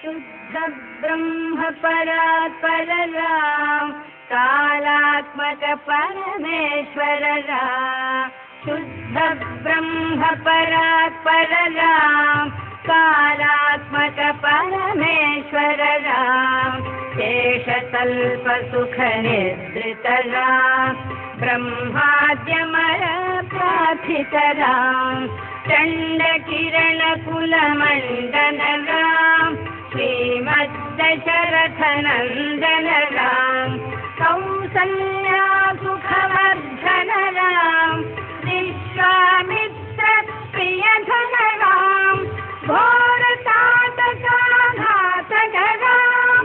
शुद्ध ब्रह्म परात्पर राम कालात्मक परमेश्वर राम शुद्ध ब्रह्म परात्पर राम कालात्मक परमेश्वर राम शेषतल्प सुख निद्रित राम ब्रह्माद्यमर प्रार्थित राम चंड किरण कुल मंडन राम श्रीमद्दशरथ नंदन राम कौसल्या सुखवर्धन राम विश्वामित्र प्रियधन राम घोरतातकाघातक राम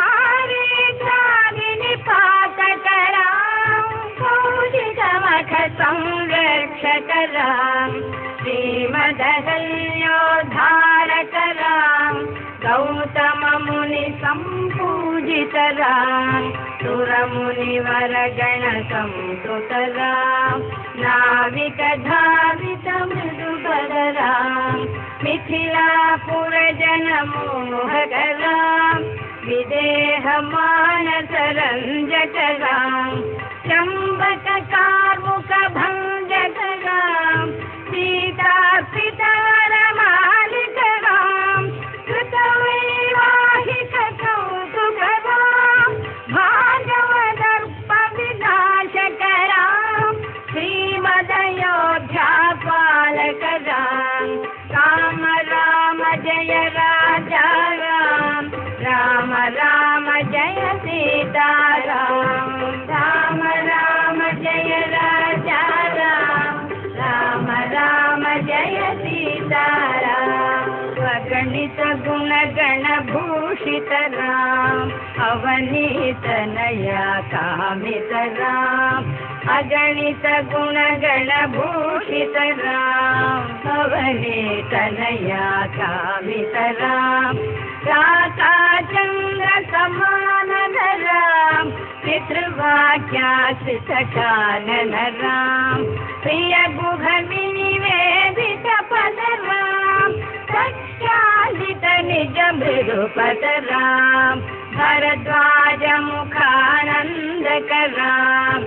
मारीचादिनिपातक राम कौशिकमख संरक्षक राम श्रीमदहल्योद्धारक राम गौतम मुनि संपूजित राम सुरमुनिवर गण संस्तुत राम नाविक धावित मृदुबर राम मिथिलापुर जन मोहक राम विदेह मानस रंजक राम चंबक कार्मुक भंजक राम सीता पितर मालिक राम कृत वैवाहिक कौतुक राम भार्गव दर्प विनाशक राम श्रीमदयोध्या पालक राम राम राम जय राजा राम राम राम जय सीता राम राम राम जय राजा राम राम राम जय सीता राम अगणित गुण गण भूषित राम अवनीत नया कामित राम अगणित गुण गण भूषित राम अवनीत नया कामित राम राका चंद्र समान राम पितृवाक्याश्रित कानन राम प्रिय गुह निवेदित पद राम प्रख्यालित निज मृदुपद राम भरद्वाज मुखानंदक राम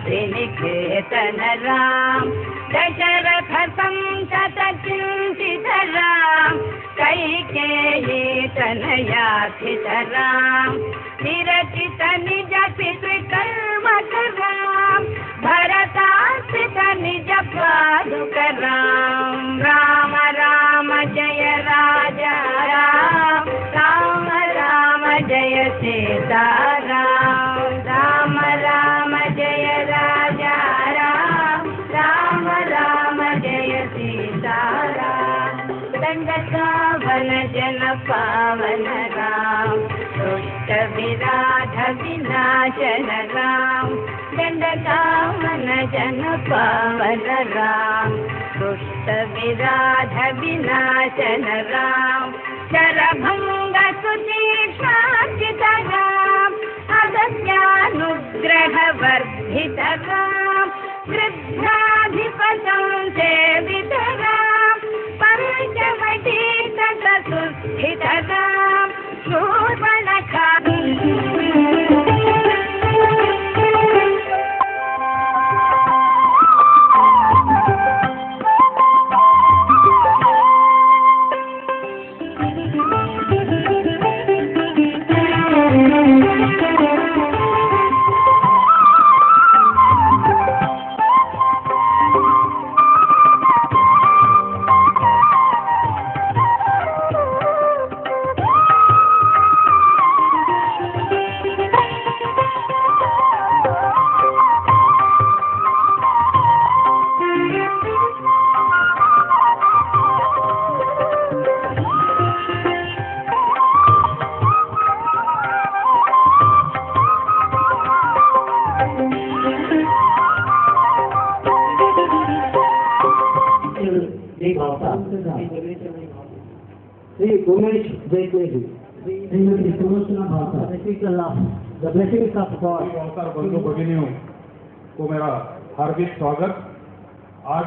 चित्रकूटादिनिकेतन राम दशरथ संतत चिंतित राम कैकेयी तनयार्थित राम विरचित निज पितृकर्मक राम भरतार्थित निज पादुक राम राम राम जय राजा राम राम राम जय सीता राम राम राम जय राजा राम राम राम जय सीता राम दंडकावन जन पावन राम दुष्ट विराध विनाशन राम दंडकावन जन पावन राम दुष्ट विराध विनाशन राम शरभंग सुतीक्षाचित राम अगत्यानुग्रह वर्धित राम वृद्धाधिपतं सेवित राम पंचवटी तट सुस्थित Ram Shurpanakha The blessings of God. बंधु भगिनियों को मेरा हार्दिक स्वागत। आज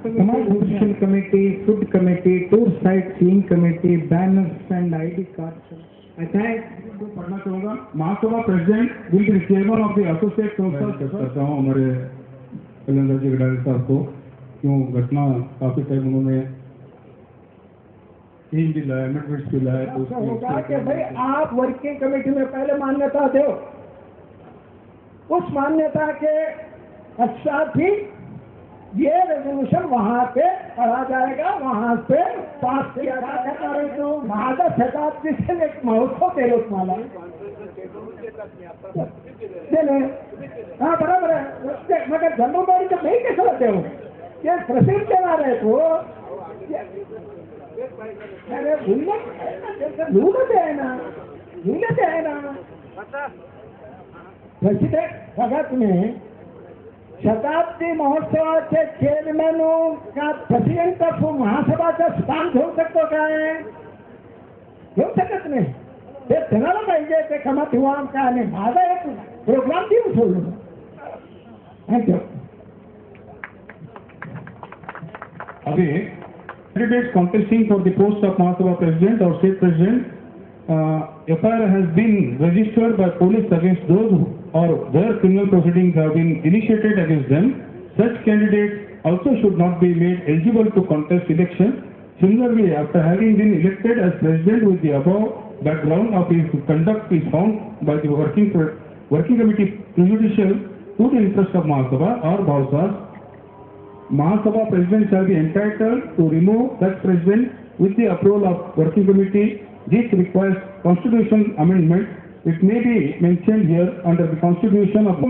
Commission committee, food committee, tour sightseeing committee, banners and ID cards. I thank पढ़ना चाहूँगा Mahasabha president will be chairman of the associate council करता हूँ हमारे कल्याण जी गडारे साहब को क्यों घटना काफी टाइम उन्होंने चेंज भी लाया अमेंडमेंट्स भी लाया तो होगा कि भाई आप वर्किंग कमेटी में पहले मान्यता दो, उस मान्यता के पश्चात ही ये रेजोल्यूशन वहां पे पढ़ा जाएगा, वहां पे पास किया जाएगा। तो महादा शताब्दी से एक महोत्सव के रूप माला हाँ बराबर है, मगर जन्मबारी जब नहीं कैसे लगते हो ये प्रसिद्ध चला रहे तो अरे भूलते है ना प्रेसिडेंट भगत में शताब्दी महोत्सवाचे चेअरमॅन का प्रेसिडेंट ऑफ महासभाचं स्थान घेऊ शकतो काय? घेऊ शकत नाही. ते ठरायला पाहिजे ते क्षमा ठेवा काय नाही. माझा एक प्रोग्राम देऊन सोडलो. थँक्यू. अभी candidates contesting for the post of Mahasabha President or State President, FIR has been registered by police against those or their criminal proceedings have been initiated against them. Such candidates also should not be made eligible to contest election. Similarly, after having been elected as president with the above background of his conduct is found by the working committee prejudicial to the interest of Mahasabha or Bhavsas, Mahasabha president shall be entitled to remove such president with the approval of working committee. This requires constitution amendment. It may be mentioned here under the constitution of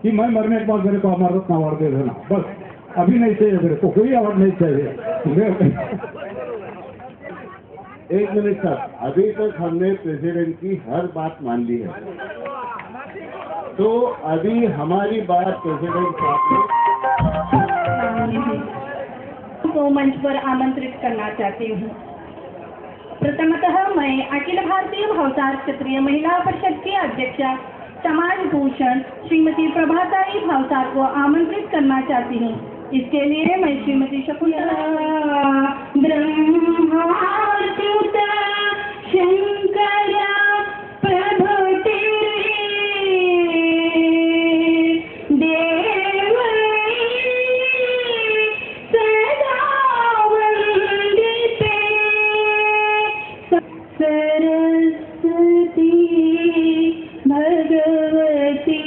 कि मैं मरने के बाद मेरे को Amarnath award दे देना, बस अभी नहीं चाहिए, मेरे को कोई अवार्ड नहीं चाहिए. एक मिनट सर, अभी तक हमने प्रेसिडेंट की हर बात मान ली है, तो अभी हमारी बात प्रेसिडेंट साहब को मंच पर आमंत्रित करना चाहती हूँ. प्रथमतः मैं अखिल भारतीय भावसार क्षेत्रीय महिला परिषद की अध्यक्षा समाज भूषण श्रीमती प्रभाताई भावसार को आमंत्रित करना चाहती हूँ. इसके लिए मैं श्रीमती शकुंतला ब्रह्माच्युत शंकरा प्रभुते सरस्वती भगवती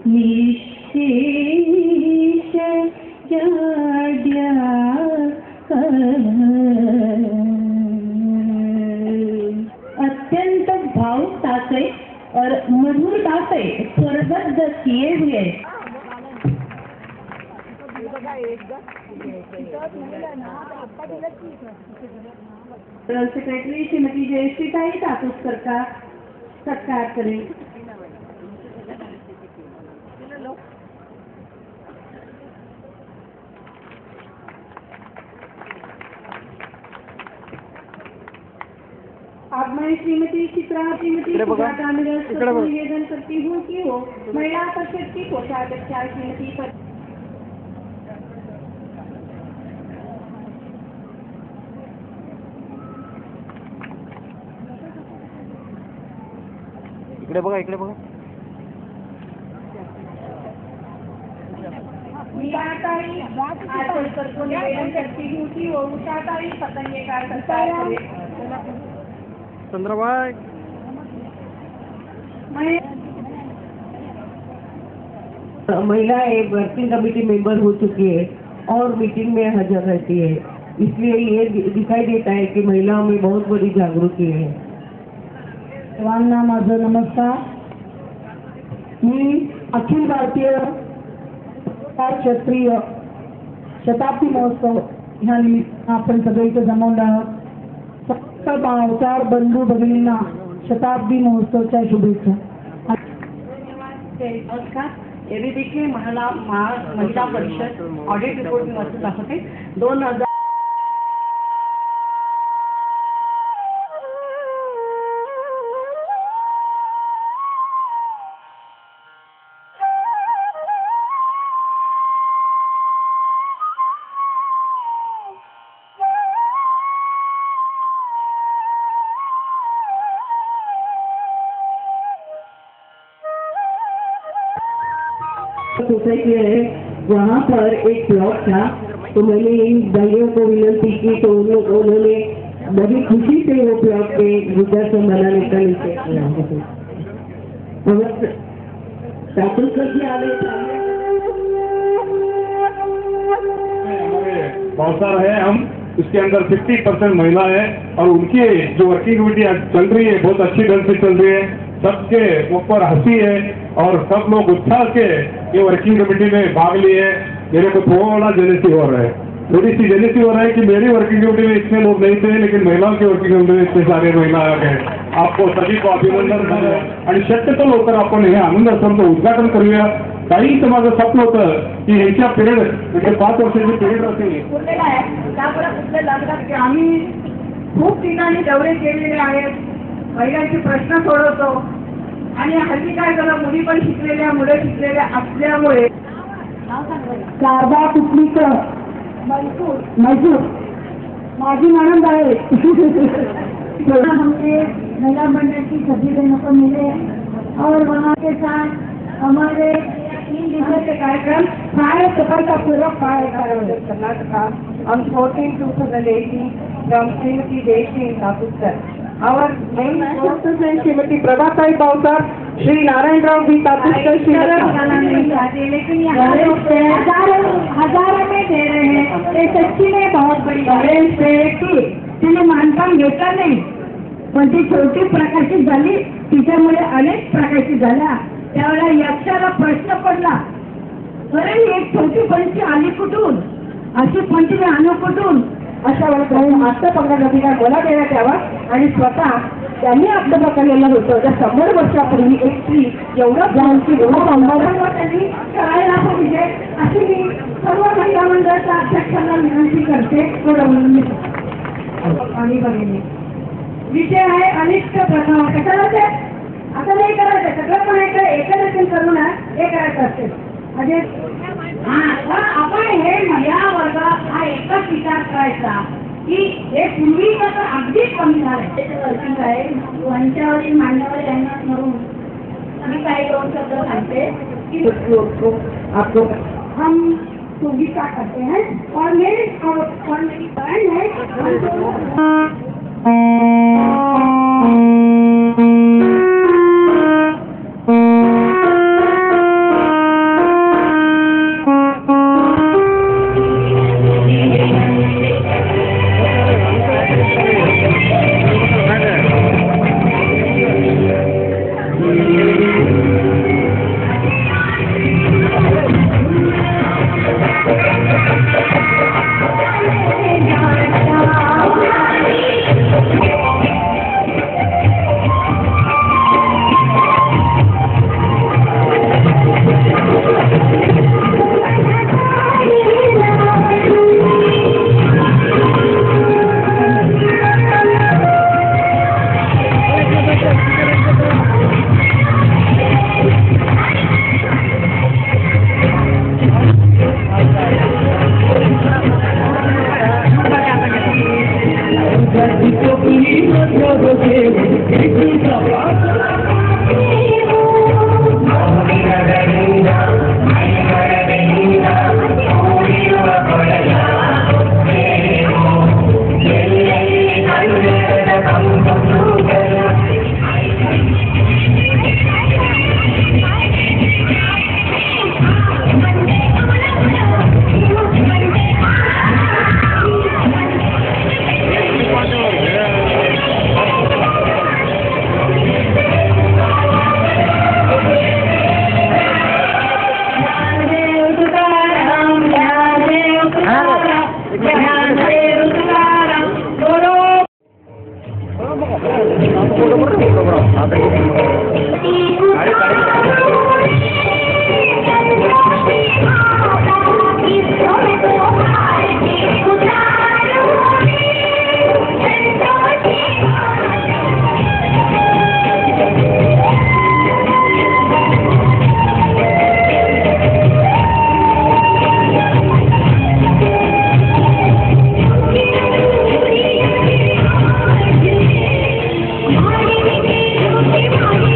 निशेष जाड्या अत्यंत भावुकता से और मधुरता से स्वरबद्ध किए हुए सेक्रेटरी श्रीमती जयश्रीताई तातुस्कर का सत्कार करें. अब मैं श्रीमती चित्रा श्रीमती सुजाता मिरज को निवेदन करती हूँ कि वो महिला परिषद की कोषाध्यक्षा श्रीमती इकडे बघा उषाताई आचलकर को निवेदन करती हूँ कि वो उषाताई पतंगे का सत्कार करें. चंद्रभाई महिला एक वर्किंग कमेटी मेंबर हो चुकी है और मीटिंग में हाजिर रहती है, इसलिए ये दिखाई देता है कि महिलाओं में बहुत बड़ी जागृति है. सर्वांना माझं नमस्कार. मी अखिल भारतीय क्षेत्रीय शताब्दी महोत्सव ह्या निमित्त आपण सगळे इथे जमवले आहोत. भावसार बंधू भगिनींना शताब्दी महोत्सवच्या शुभेच्छा. एबीपीची महिला परिषद ऑडिट रिपोर्ट मी वाचत दाखवते. 2000 सोसाइटी है, वहाँ पर एक प्लॉट था, तो मैंने इन भाइयों को विनती की तो उन्होंने बड़ी खुशी से वो प्लॉट पे वृद्धाश्रम बनाने का निश्चय किया। दाखिल कर दिया बहुत है, हम इसके अंदर 50% महिला है और उनकी जो वर्किंग कमेटी आज चल रही है बहुत अच्छी ढंग से चल रही है, सबके ऊपर हंसी है और सब लोग उत्साह से ये वर्किंग कमेटी में भाग लिए हैं। मेरे को थोड़ा जेलसी हो रहा है, थोड़ी सी जेलसी हो रहा है कि मेरी वर्किंग कमेटी में इतने लोग नहीं थे, लेकिन महिलाओं की वर्किंग कमेटी में इतने सारे महिला आ गए। आपको सभी को अभिनंदन आणि शक्यतो लवकर आपण हे आनंद आश्रमचं उद्घाटन करूया। काही माझं स्वप्न होतं की ह्याच्या पिरियड म्हणजे 5 वर्षाची पिरियड असेल उरलेला आहे त्यामुळे कुठले लागतात की आम्ही खूप ठिकाणी दौरे केलेले आहेत, महिलांचे प्रश्न सोडवतो आणि हल्ली काय झालं मुली पण शिकलेल्या मुलं शिकलेल्या असल्यामुळे शारदा कुटलीकर मैसूर माझी ननद आहे। हमने महिला मंडल की सभी बहनों को मिले और वहाँ के साथ हमारे 3 दिवसीय के कार्यक्रम फायर सफलता पूर्वक Karnataka on 14/2018 from Srimati Deshi Tapusar. Our main sponsors are Srimati Prabhatai Bhavsar, Shri Narayan Rao V. Tapusar, लेकिन हजारों में दे रहे हैं, ये सच्ची में बहुत बड़ी तिने मानपान घेतला नाही, पण ती छोटी प्रकाशित झाली, तिच्यामुळे अनेक प्रकाशित झाल्या। त्यावेळेला यक्षाला प्रश्न पडला, अरे एक छोटी पंची आली कुठून, अशी पंची मी आणू कुठून? अशा वेळेस आत्मप्रकट अधिकार मला देण्यात यावा आणि स्वतः त्यांनी आत्मप्रकट केलेलं होतं। त्या 100 वर्षापूर्वी एक स्त्री एवढा जाणती त्यांनी करायला पाहिजे अशी मी सर्व महिला मंडळाच्या अध्यक्षांना विनंती करते। आणि बघितले विषय आहे अनिष्ट प्रथा, कशाला ते आता नाही करायचं, सगळं पण एकत्रित करून हे करायचं असते। म्हणजे आपण हे महिला वर्ग हा एकच विचार करायचा की हे पूर्वीचं तर अगदीच कमी झालंय। वर्किंग आहे वंशावरील मान्यवर यांना म्हणून मी काही 2 शब्द सांगते की आपको हम संगीता करते हैं और मेरी बहन है Thank you.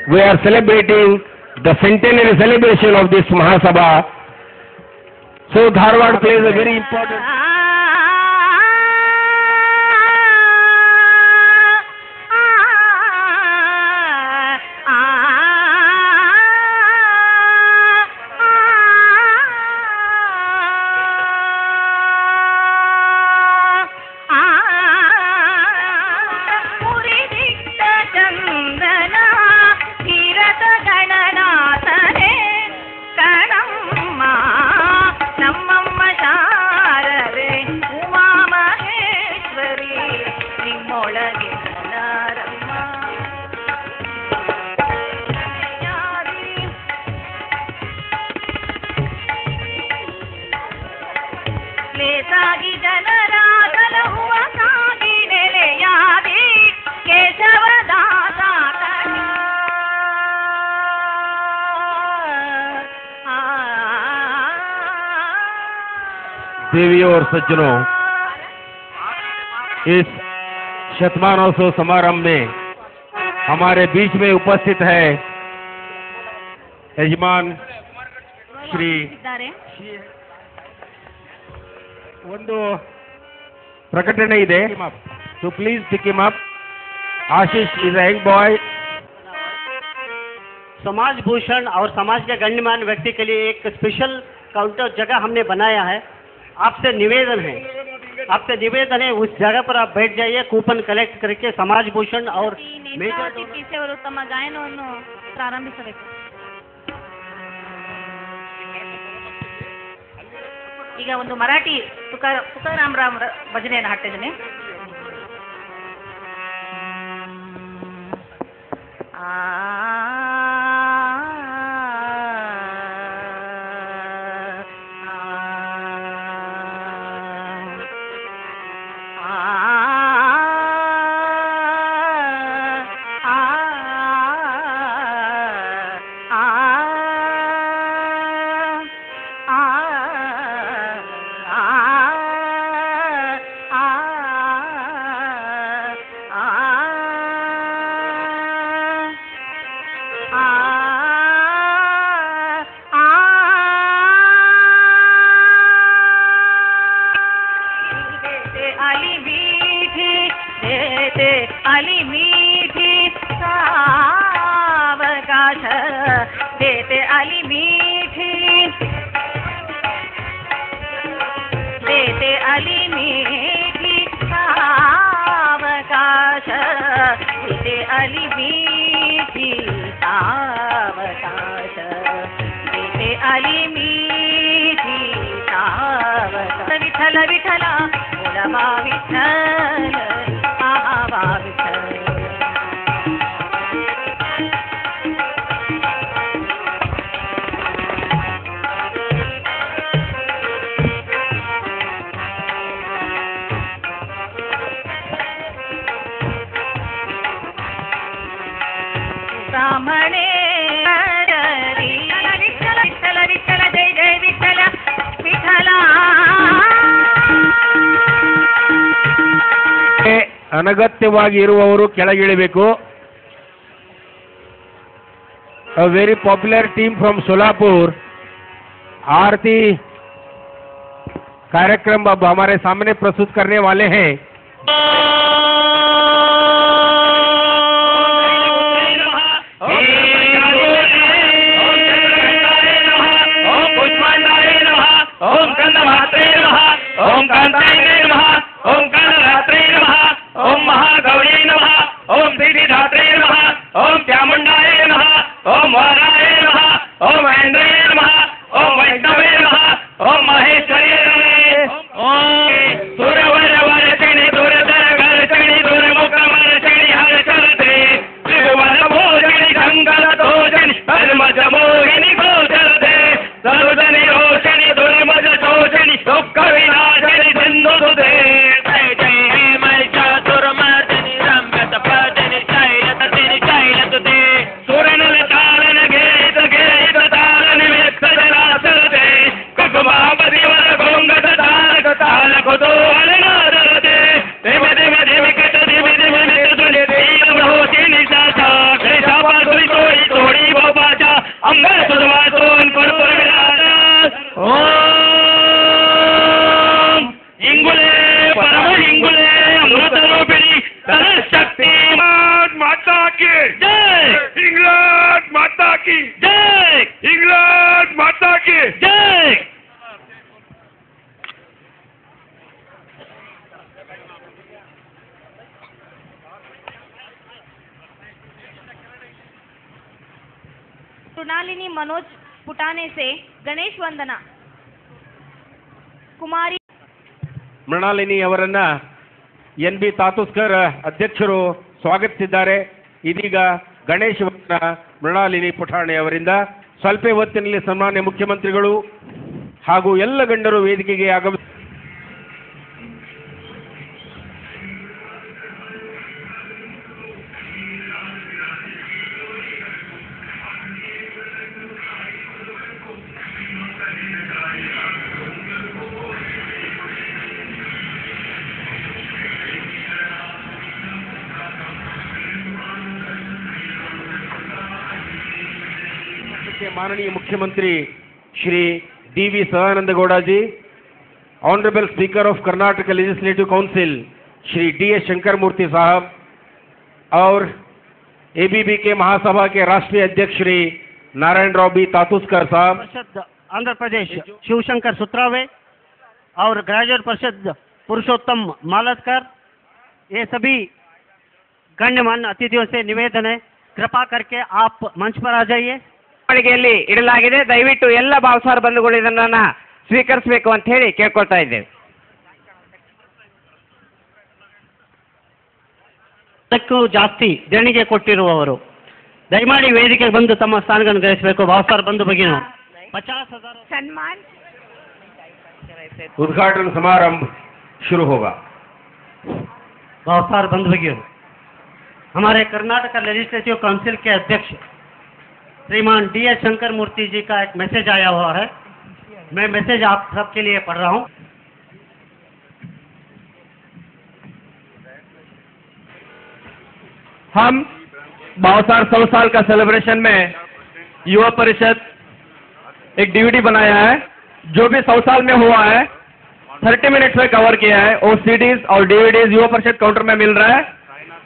We are celebrating the centenary celebration of this Mahasabha. So Dharwad plays a very important. देवियों और सज्जनों, इस शतमानोत्सव समारंभ में हमारे बीच में उपस्थित है यजमान श्री ಒಂದು ಪ್ರಕಟಣೆ ಇದೆ. So please pick him up. Ashish is a young boy. समाज भूषण और समाज के गण्यमान्य व्यक्ति के लिए एक स्पेशल काउंटर जगह हमने बनाया है. आपसे निवेदन है उस जगह पर आप बैठ जाइए. कूपन कलेक्ट करके समाज भूषण और ನೇತಾರರು ತಮ್ಮ ಗಾಯನವನ್ನು ಪ್ರಾರಂಭಿಸಬೇಕು. ಈಗ ಒಂದು ಮರಾಠಿ ತುಕಾರಾಮ್ ರಾಮ್ ಭಜನೆಯನ್ನು ಹಾಡ್ತಿದ್ದೇನೆ. विठ्ठल विठ्ठल बोला विठ्ठल आवा विठ्ठल. ब्राह्मणे विठ्ठल विठ्ठल विठ्ठल जय जय विठ्ठल विठ्ठला. ಅನಗತ್ಯವಾಗಿ ಇರುವವರು ಕೆಳಗಿಳಿಬೇಕು. A very popular team from Solapur, आरती कार्यक्रम अब हमारे सामने प्रस्तुत करने वाले हैं. ओम कंदमात्रे नमः, ओम कांताय नमः, ओम कालरात्रे नमः, ओम महागौरी नमः, ओम श्रीधाम धात्रे नमः ओम चामुंडाय नमः ओम वाराय नमः ओम महेंद्राय नमः ओम वैष्णवे नमः ओम महेश्वरी ओम सुरवरवरचनि दुरधरगर्चनि दुर्मुखमर्चनि हर्षरते त्रिभुवन भोजनि शङ्करतोजनि कर्मजमोहिनि गोचरते सर्वजनि रोषणि दुर्मज शोषणि दुःखविनाशनि सिन्धुसुते जय जय हे महिषासुरमर्दिनि रम्यतपदिनि शैलततिनि शैलसुते सुरनलतालन गेलित गेलित तालन वित्तजलासरते कुकुमापतिवर गोङ्गत तारक तालकुतूहलनादरते दिव दिव दिविकट दिव दिव मितुनि देवभूषिनि शासा कृशापासुरितोहि तोडी भोपाचा अम्बर सुधवासोन् कर्पूर विराजा ओम इंगुले परम इंगुले अमृत रूपिणी धनशक्ति माता की जय इंग्लैंड माता की जय इंग्लैंड माता की जय मृणालिनी मनोज पुटाने से गणेश वंदना कुमारी ಮೃಣಾಲಿನಿ ಅವರನ್ನ ಎನ್ ಬಿ ತಾತುಸ್ಕರ್ ಅಧ್ಯಕ್ಷರು ಸ್ವಾಗತಿಸಿದ್ದಾರೆ. ಇದೀಗ ಗಣೇಶ್ ವಂದನ ಮೃಣಾಲಿನಿ ಪುಟಾಣೆ ಅವರಿಂದ ಸ್ವಲ್ಪ ಹೊತ್ತಿನಲ್ಲಿ ಸನ್ಮಾನ್ಯ ಮುಖ್ಯಮಂತ್ರಿಗಳು ಹಾಗೂ ಎಲ್ಲ ಗಣ್ಯರು ವೇದಿಕೆಗೆ ಆಗಮಿಸಿ माननीय मुख्यमंत्री Shri D V. Sadananda Gowda ji, honourable speaker of Karnataka legislative council Shri D S. Shankar Murthy saheb और एबीबी के महासभा के राष्ट्रीय अध्यक्ष श्री नारायण राव बी तातुस्कर साहब, परिषद आंध्र प्रदेश शिवशंकर सुत्रावे और ग्रेजुएट परिषद पुरुषोत्तम मालतकर, ये सभी गण्यमान्य अतिथियों से निवेदन है, कृपा करके आप मंच पर आ जाइए. ಮೆರವಣಿಗೆಯಲ್ಲಿ ಇಡಲಾಗಿದೆ. ದಯವಿಟ್ಟು ಎಲ್ಲ ಭಾವಸಾರ ಬಂಧುಗಳು ಇದನ್ನ ಸ್ವೀಕರಿಸಬೇಕು ಅಂತ ಹೇಳಿ ಕೇಳ್ಕೊಳ್ತಾ ಇದ್ದೇವೆ. ಅದಕ್ಕೂ ಜಾಸ್ತಿ ದೇಣಿಗೆ ಕೊಟ್ಟಿರುವವರು ದಯಮಾಡಿ ವೇದಿಕೆಗೆ ಬಂದು ತಮ್ಮ ಸ್ಥಾನಗಳನ್ನು ಗಳಿಸಬೇಕು. ಭಾವಸಾರ ಬಂಧು ಬಗ್ಗೆನೂ 50,000 सम्मान उद्घाटन समारंभ शुरू होगा. भावसार बंधु बगियों, हमारे कर्नाटक लेजिस्लेटिव काउंसिल के अध्यक्ष श्रीमान डी.एस. शंकर मूर्ति जी का एक मैसेज आया हुआ है. मैं मैसेज आप सबके लिए पढ़ रहा हूँ. हम भावसार 100 साल का सेलिब्रेशन में युवा परिषद एक डीवीडी बनाया है जो भी 100 साल में हुआ है 30 मिनट्स में कवर किया है. वो सीडीज और डीवीडीज युवा परिषद काउंटर में मिल रहा है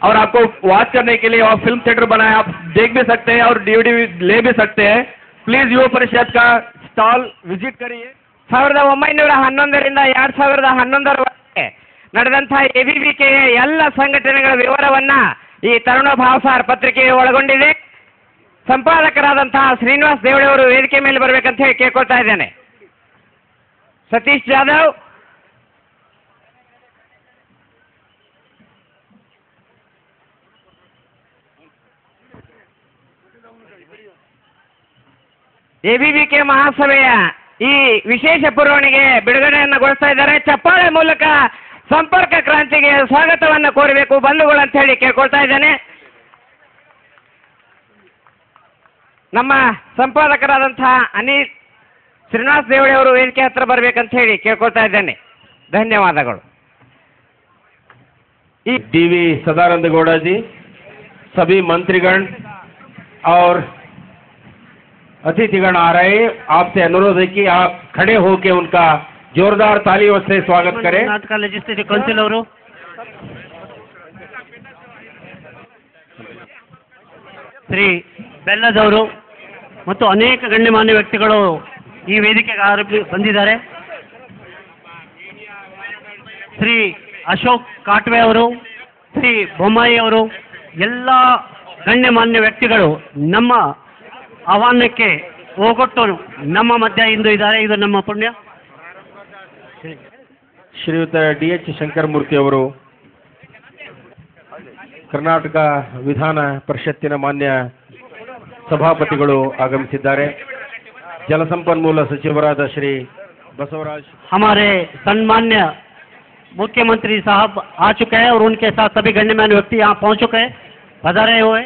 और आपको वॉच करने के लिए और फिल्म थिएटर बनाया, आप देख भी सकते हैं और डीवीडी ले भी सकते हैं. प्लीज युवा परिषद का स्टॉल विजिट करिए. 1911ರಿಂದ 2011ರವರೆಗೆ ನಡೆದಂತಹ ಎಬಿಬಿಕೆಯ ಎಲ್ಲ ಸಂಘಟನೆಗಳ ವಿವರವನ್ನ ಈ ತರುಣ ಭಾವಸಾರ ಪತ್ರಿಕೆ ಒಳಗೊಂಡಿದೆ. ಸಂಪಾದಕರಾದಂತಹ ಶ್ರೀನಿವಾಸ್ ದೇವಳಿ ಅವರು ವೇದಿಕೆ ಮೇಲೆ ಬರಬೇಕಂತ ಹೇಳಿ ಕೇಳ್ಕೊಳ್ತಾ ಇದ್ದೇನೆ. ಸತೀಶ್ ಜಾಧವ್, ಎಬಿಬಿಕೆ ಮಹಾಸಭೆಯ ಈ ವಿಶೇಷ ಪುರವಣಿಗೆ ಬಿಡುಗಡೆಯನ್ನುಗೊಳಿಸ್ತಾ ಇದ್ದಾರೆ. ಚಪ್ಪಾಳೆ ಮೂಲಕ ಸಂಪರ್ಕ ಕ್ರಾಂತಿಗೆ ಸ್ವಾಗತವನ್ನು ಕೋರಬೇಕು ಬಂಧುಗಳು ಅಂತ ಹೇಳಿ ಕೇಳ್ಕೊಳ್ತಾ ಇದ್ದೇನೆ. ನಮ್ಮ ಸಂಪಾದಕರಾದಂತಹ ಶ್ರೀನಿವಾಸ್ ದೇವಳಿ ಅವರು ವೇದಿಕೆ ಹತ್ರ ಬರಬೇಕಂತ ಹೇಳಿ ಕೇಳ್ಕೊಳ್ತಾ ಇದ್ದೇನೆ. ಧನ್ಯವಾದಗಳು. डी.वी. सदानंद गौड़ा जी, सभी मंत्रीगण और अतिथिगण आ रहे हैं. आपसे अनुरोध है कि आप खड़े होकर उनका जोरदार तालियों से स्वागत करें. कर्नाटक लेजिस्लेटिव काउंसिल ಅವರು ಶ್ರೀ ಬೆಲ್ಲದವರು ಮತ್ತು ಅನೇಕ ಗಣ್ಯಮಾನ್ಯ ವ್ಯಕ್ತಿಗಳು ಈ ವೇದಿಕೆಗೆ ಬಂದಿದ್ದಾರೆ. ಶ್ರೀ ಅಶೋಕ್ ಕಾಟ್ವೆ ಅವರು, ಶ್ರೀ ಬೊಮ್ಮಾಯಿ ಅವರು, ಎಲ್ಲ ಗಣ್ಯಮಾನ್ಯ ವ್ಯಕ್ತಿಗಳು ನಮ್ಮ ಆಹ್ವಾನಕ್ಕೆ ಹೋಗೊಟ್ಟು ನಮ್ಮ ಮಧ್ಯ ಇಂದು ಇದ್ದಾರೆ. ಇದು ನಮ್ಮ ಪುಣ್ಯ. ಶ್ರೀಯುತ DH ಶಂಕರಮೂರ್ತಿ ಅವರು ಕರ್ನಾಟಕ ವಿಧಾನ ಪರಿಷತ್ತಿನ ಮಾನ್ಯ ಸಭಾಪತಿಗಳು ಆಗಮಿಸಿದ್ದಾರೆ. ಜಲಸಂಪನ್ಮೂಲ ಸಚಿವರಾದ ಶ್ರೀ बसवराज हमारे सम्मान्य मुख्यमंत्री साहब आ चुके हैं और उनके साथ सभी गण्यमान्य व्यक्ति यहाँ पहुँच चुके हैं, पधारे हुए।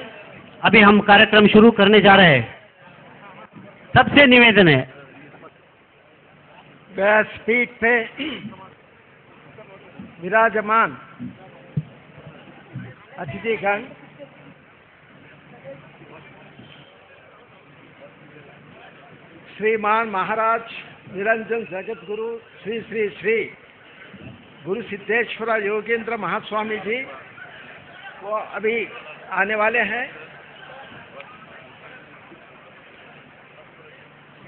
अभी हम कार्यक्रम शुरू करने जा रहे हैं। सबसे निवेदन है व्यासपीठ पे विराजमान अतिथिगण, श्रीमान महाराज निरंजन जगत गुरु श्री श्री श्री गुरु सिद्धेश्वर योगेंद्र महास्वामी जी वो अभी आने वाले हैं।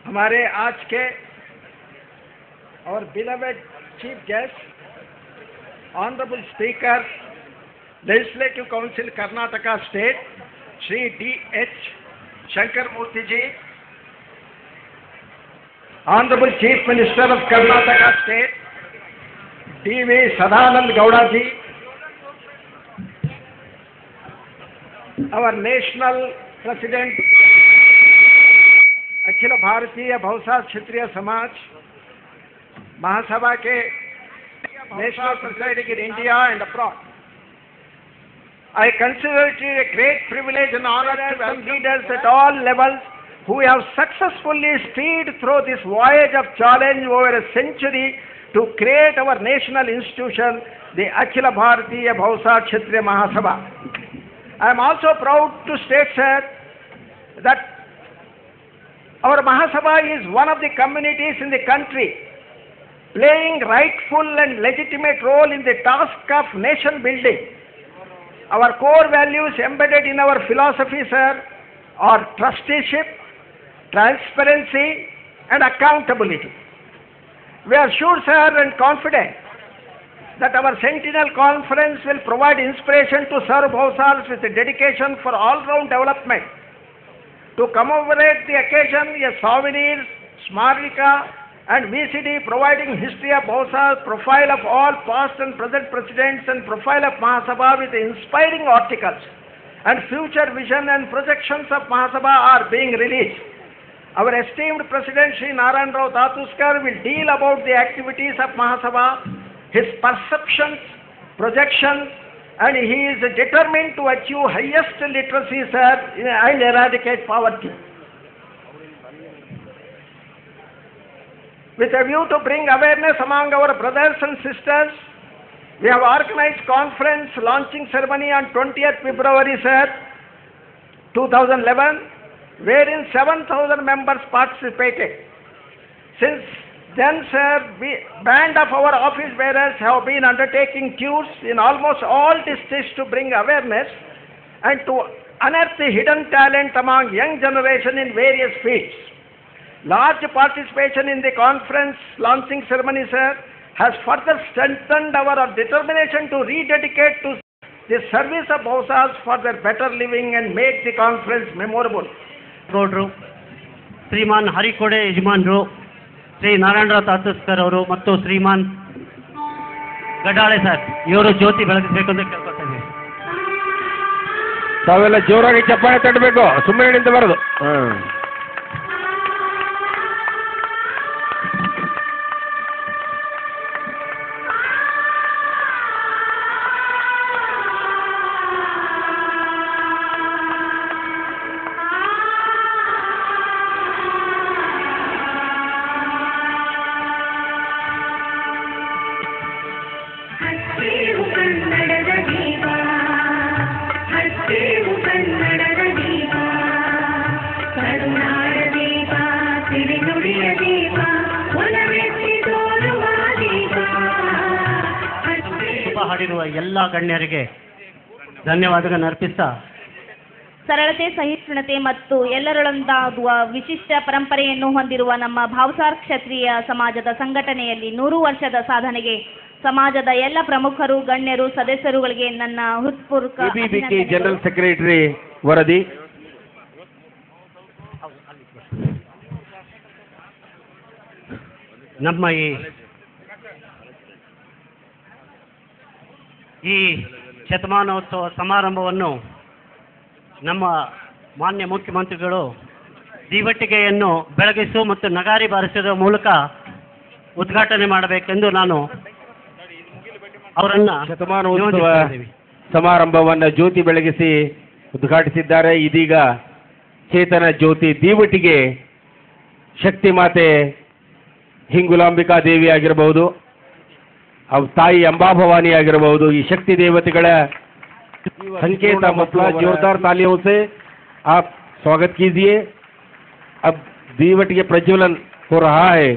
हमारे आज के और beloved chief guest honourable speaker legislative council Karnataka state Shri DH शंकरमूर्ति ji, Honorable Chief Minister of Karnataka State, D.V. Sadanand Gowda ji, our National President, Akhil Bharatiya बहुसार क्षेत्रीय समाज महासभा के National Society in India and abroad. I consider it a great privilege and honor to welcome leaders at all levels who have successfully steered through this voyage of challenge over a century to create our national institution, the Akhila Bharatiya Bhavsar Kshatriya Mahasabha. I am also proud to state, sir, that our Mahasabha is one of the communities in the country playing rightful and legitimate role in the task of nation building. Our core values embedded in our philosophy, sir, are trusteeship, transparency and accountability. We are sure, sir, and confident that our Sentinel Conference will provide inspiration to serve Bhavsars with a dedication for all-round development. To commemorate the occasion, a souvenir, Smarika and VCD providing history of Bhavsars, profile of all past and present presidents and profile of Mahasabha with inspiring articles and future vision and projections of Mahasabha are being released. Our esteemed President Shri Narayan Rao Tatuskar will deal about the activities of Mahasabha, his perceptions, projections, and he is determined to achieve highest literacy, sir, and eradicate poverty. With a view to bring awareness among our brothers and sisters, we have organized conference launching ceremony on 20th February, sir, 2011, wherein 7,000 members participated. Since then, sir, band of our office bearers have been undertaking tours in almost all districts to bring awareness and to unearth the hidden talent among young generation in various fields. Large participation in the conference launching ceremony, sir, has further strengthened our determination to rededicate to the service of Bhavsars for their better living and make the conference memorable. ಗೌಡ್ರು, ಶ್ರೀಮಾನ್ ಹರಿಕೋಡೆ ಯಜಮಾನ್ರು, ಶ್ರೀ ನಾರಾಯಣರಾವ್ ತಾತುಸ್ಕರ್ ಅವರು ಮತ್ತು ಶ್ರೀಮಾನ್ ಗಡಾಳೆ sir ಇವರು ಜ್ಯೋತಿ ಬೆಳಗಿಸಬೇಕು ಅಂತ ಕೇಳ್ಕೊತಾ ಇದ್ದೀವಿ. ತಾವೆಲ್ಲ ಜೋರಾಗಿ ಚಪ್ಪಾಳೆ ತಟ್ಟಬೇಕು, ಸುಮ್ಮನೆ ನಿಂತಬಾರದು. ಹಾಡಿರುವ ಎಲ್ಲ ಗಣ್ಯರಿಗೆ ಧನ್ಯವಾದಗಳನ್ನು ಅರ್ಪಿಸ್ತಾ, ಸರಳತೆ, ಸಹಿಷ್ಣುತೆ ಮತ್ತು ಎಲ್ಲರೊಳಗಾಗುವ ವಿಶಿಷ್ಟ ಪರಂಪರೆಯನ್ನು ಹೊಂದಿರುವ ನಮ್ಮ ಭಾವಸಾರ್ ಕ್ಷತ್ರಿಯ ಸಮಾಜದ ಸಂಘಟನೆಯಲ್ಲಿ 100 ವರ್ಷದ ಸಾಧನೆಗೆ ಸಮಾಜದ ಎಲ್ಲ ಪ್ರಮುಖರು, ಗಣ್ಯರು, ಸದಸ್ಯರುಗಳಿಗೆ ನನ್ನ ಹೃತ್ಪೂರ್ವಕ ಜನರಲ್ ಸೆಕ್ರೆಟರಿ ವರದಿ. ನಮ್ಮ ಈ ಶತಮಾನೋತ್ಸವ ಸಮಾರಂಭವನ್ನು ನಮ್ಮ ಮಾನ್ಯ ಮುಖ್ಯಮಂತ್ರಿಗಳು ದೀವಟಿಗೆಯನ್ನು ಬೆಳಗಿಸು ಮತ್ತು ನಗಾರಿ ಬಾರಿಸುವ ಮೂಲಕ ಉದ್ಘಾಟನೆ ಮಾಡಬೇಕೆಂದು ನಾನು ಅವರನ್ನು ಶತಮಾನೋತ್ಸವ ಸಮಾರಂಭವನ್ನು ಜ್ಯೋತಿ ಬೆಳಗಿಸಿ ಉದ್ಘಾಟಿಸಿದ್ದಾರೆ. ಇದೀಗ ಚೇತನ ಜ್ಯೋತಿ ದೀವಟಿಗೆ ಶಕ್ತಿ ಮಾತೆ ಹಿಂಗುಲಾಂಬಿಕಾ ದೇವಿ ಆಗಿರಬಹುದು, ತಾಯಿ ಅಂಬಾಭವಾನಿ ಆಗಿರಬಹುದು, ಈ ಶಕ್ತಿ ದೇವತೆಗಳ संकेत मसला जोरदार तालियों से आप स्वागत कीजिए. अब दीवट के प्रज्वलन हो रहा है.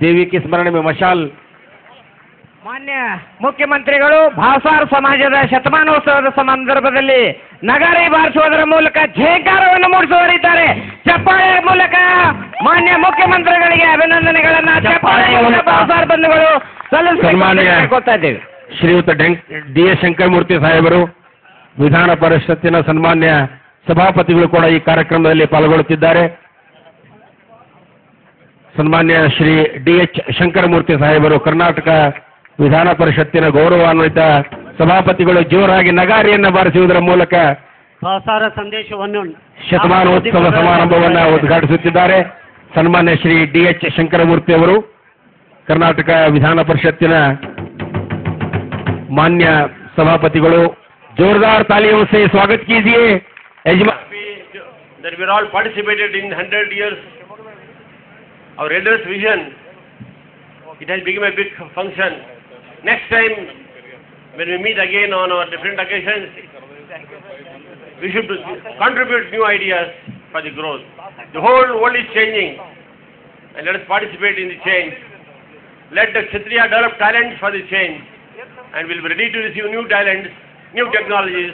देवी के स्मरण में मशाल. ಮಾನ್ಯ ಮುಖ್ಯಮಂತ್ರಿಗಳು ಭಾವಸಾರ ಸಮಾಜದ ಶತಮಾನೋತ್ಸವದ ಸಂದರ್ಭದಲ್ಲಿ ನಗಾರಿ ಬಾರಿಸುವುದರ ಮೂಲಕ ಝೇಂಕಾರವನ್ನು ಮೂಡಿಸುವರಿದ್ದಾರೆ. ಚಪ್ಪಾಳೆ ಮೂಲಕ ಮಾನ್ಯ ಮುಖ್ಯಮಂತ್ರಿಗಳಿಗೆ ಅಭಿನಂದನೆಗಳನ್ನ ಚಪ್ಪಾಳೆ ಮೂಲಕ ಭಾವಸಾರ ಬಂಧುಗಳು ಸಲ್ಲಿಸುತ್ತಾ ಶ್ರೀಯುತ ಡಿ ಎಸ್ ಶಂಕರಮೂರ್ತಿ ಸಾಹೇಬರು, ವಿಧಾನ ಪರಿಷತ್ತಿನ ಸನ್ಮಾನ್ಯ ಸಭಾಪತಿಗಳು ಕೂಡ ಈ ಕಾರ್ಯಕ್ರಮದಲ್ಲಿ ಪಾಲ್ಗೊಳ್ಳುತ್ತಿದ್ದಾರೆ. ಸನ್ಮಾನ್ಯ ಶ್ರೀ ಡಿ ಎಚ್ ಶಂಕರಮೂರ್ತಿ ಸಾಹೇಬರು, ಕರ್ನಾಟಕ ವಿಧಾನ ಪರಿಷತ್ತಿನ ಗೌರವಾನ್ವಿತ ಸಭಾಪತಿಗಳು ಜೋರಾಗಿ ನಗಾರಿಯನ್ನು ಬಾರಿಸುವುದರ ಮೂಲಕ ಭಾವಸಾರ ಸಂದೇಶವನ್ನು ಶತಮಾನೋತ್ಸವ ಸಮಾರಂಭವನ್ನು ಉದ್ಘಾಟಿಸುತ್ತಿದ್ದಾರೆ. ಸನ್ಮಾನ್ಯ ಶ್ರೀ ಡಿ ಎಚ್ ಶಂಕರಮೂರ್ತಿ ಅವರು, ಕರ್ನಾಟಕ ವಿಧಾನ ಪರಿಷತ್ತಿನ ಮಾನ್ಯ ಸಭಾಪತಿಗಳು, जोरदार तालियों से स्वागत कीजिए. That we all participated in 100 years. Our elders' vision, it has become a big function. Next time, when we meet again on our different occasions, we should contribute new ideas for the growth. The whole world is changing, and let us participate in the change. Let the Kshatriya develop talents for the change, and we'll be ready to receive new talents, new technologies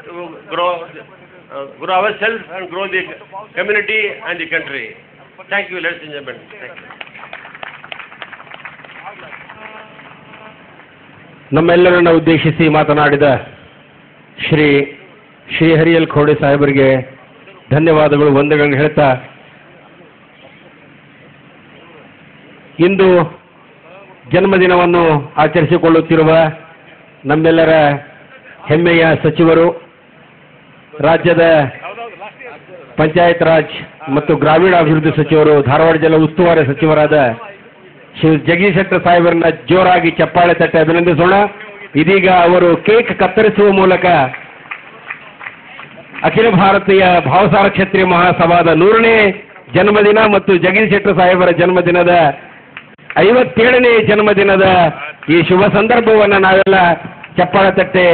to grow ourselves and grow the community and the country. Thank you, ladies and gentlemen. Thank you. ನಮ್ಮೆಲ್ಲರನ್ನ ಉದ್ದೇಶಿಸಿ ಮಾತನಾಡಿದ ಶ್ರೀಹರಿಯಲ್ ಖೋಡೆ ಸಾಹೇಬರಿಗೆ ಧನ್ಯವಾದಗಳು, ವಂದನೆಗಳನ್ನು ಹೇಳ್ತಾ, ಇಂದು ಜನ್ಮದಿನವನ್ನು ಆಚರಿಸಿಕೊಳ್ಳುತ್ತಿರುವ ನಮ್ಮೆಲ್ಲರ ಹೆಮ್ಮೆಯ ಸಚಿವರು, ರಾಜ್ಯದ ಪಂಚಾಯತ್ ರಾಜ್ ಮತ್ತು ಗ್ರಾಮೀಣಾಭಿವೃದ್ಧಿ ಸಚಿವರು, ಧಾರವಾಡ ಜಿಲ್ಲಾ ಉಸ್ತುವಾರಿ ಸಚಿವರಾದ ಶ್ರೀ ಜಗದೀಶ್ ಶೆಟ್ಟರ್ ಸಾಹೇಬರನ್ನ ಜೋರಾಗಿ ಚಪ್ಪಾಳೆ ತಟ್ಟಿ ಅಭಿನಂದಿಸೋಣ. ಇದೀಗ ಅವರು ಕೇಕ್ ಕತ್ತರಿಸುವ ಮೂಲಕ ಅಖಿಲ ಭಾರತೀಯ ಭಾವಸಾರ ಕ್ಷತ್ರಿಯ ಮಹಾಸಭಾದ 100ನೇ ಜನ್ಮದಿನ ಮತ್ತು ಜಗದೀಶ್ ಶೆಟ್ಟರ್ ಸಾಹೇಬರ ಜನ್ಮದಿನದ 57ನೇ ಜನ್ಮದಿನದ ಈ ಶುಭ ಸಂದರ್ಭವನ್ನು ನಾವೆಲ್ಲ ಚಪ್ಪಾಳೆ ತಟ್ಟೆ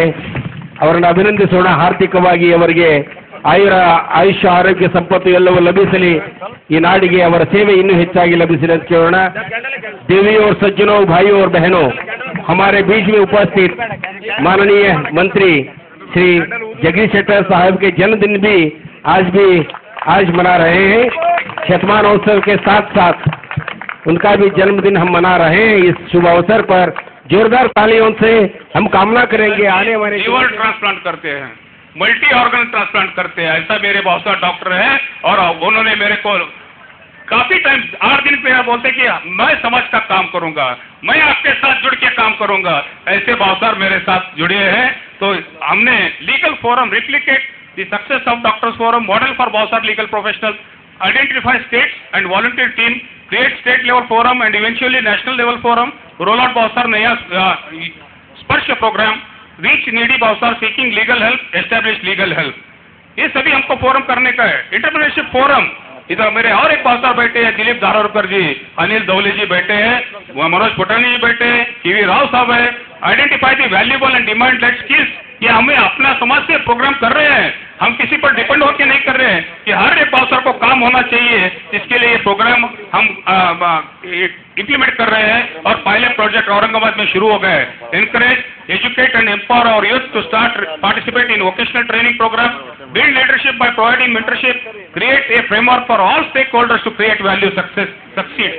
ಅವರನ್ನು ಅಭಿನಂದಿಸೋಣ. ಹಾರ್ದಿಕವಾಗಿ ಅವರಿಗೆ ಆಯುಷ್ಯ ಆರೋಗ್ಯ ಸಂಪತ್ತು ಎಲ್ಲವೂ ಲಭಿಸಲಿ, ಈ ನಾಡಿಗೆ ಅವರ ಸೇವೆ ಇನ್ನೂ ಹೆಚ್ಚಾಗಿ लभिसली ಅಂತ ಕೇಳೋಣ. देवी और सज्जनों, भाइयों और बहनों, हमारे बीच में उपस्थित माननीय मंत्री श्री जगदीश शेट्टर साहब के जन्मदिन भी आज मना रहे हैं. शतमानोत्सव के साथ साथ उनका भी जन्मदिन हम मना रहे हैं. इस शुभ अवसर पर जोरदार तालियों से हम कामना करेंगे आने वाले लीवर ट्रांसप्लांट करते हैं, मल्टी ऑर्गन ट्रांसप्लांट करते हैं. ऐसा मेरे बहुत सारे डॉक्टर हैं और उन्होंने मेरे को काफी टाइम 8 दिन पे बोलते कि मैं समाज का काम करूंगा, मैं आपके साथ जुड़ के काम करूंगा. ऐसे बहुत सारे मेरे साथ जुड़े हैं. तो हमने legal forum replicate the success of doctors forum, model for बहुत सारे legal professional, identify states and volunteer team, create state level forum and eventually national level forum, roll out बहुत सारे नया स्पर्श प्रोग्राम, रीच नीडी बहुत सारे seeking legal help, establish legal help. ये सभी हमको फोरम करने का है. इंटरप्रेन्योरशिप फोरम, इधर मेरे और एक बहुत सारे बैठे हैं, दिलीप धारोरकर जी, अनिल दौले जी बैठे हैं, मनोज पुटानी जी बैठे हैं, कीवी राव साहब है. Identify the valuable and demand let skills, ये हमें अपना समाज से प्रोग्राम कर रहे हैं. हम किसी पर डिपेंड होकर नहीं कर रहे हैं कि हर एक अवसर को काम होना चाहिए. इसके लिए ये प्रोग्राम हम इम्प्लीमेंट कर रहे हैं और पहले प्रोजेक्ट औरंगाबाद में शुरू हो गए. Encourage, educate and empower our youth to start participate in vocational training program, build leadership by providing mentorship, create a framework for all stakeholders to create value, succeed.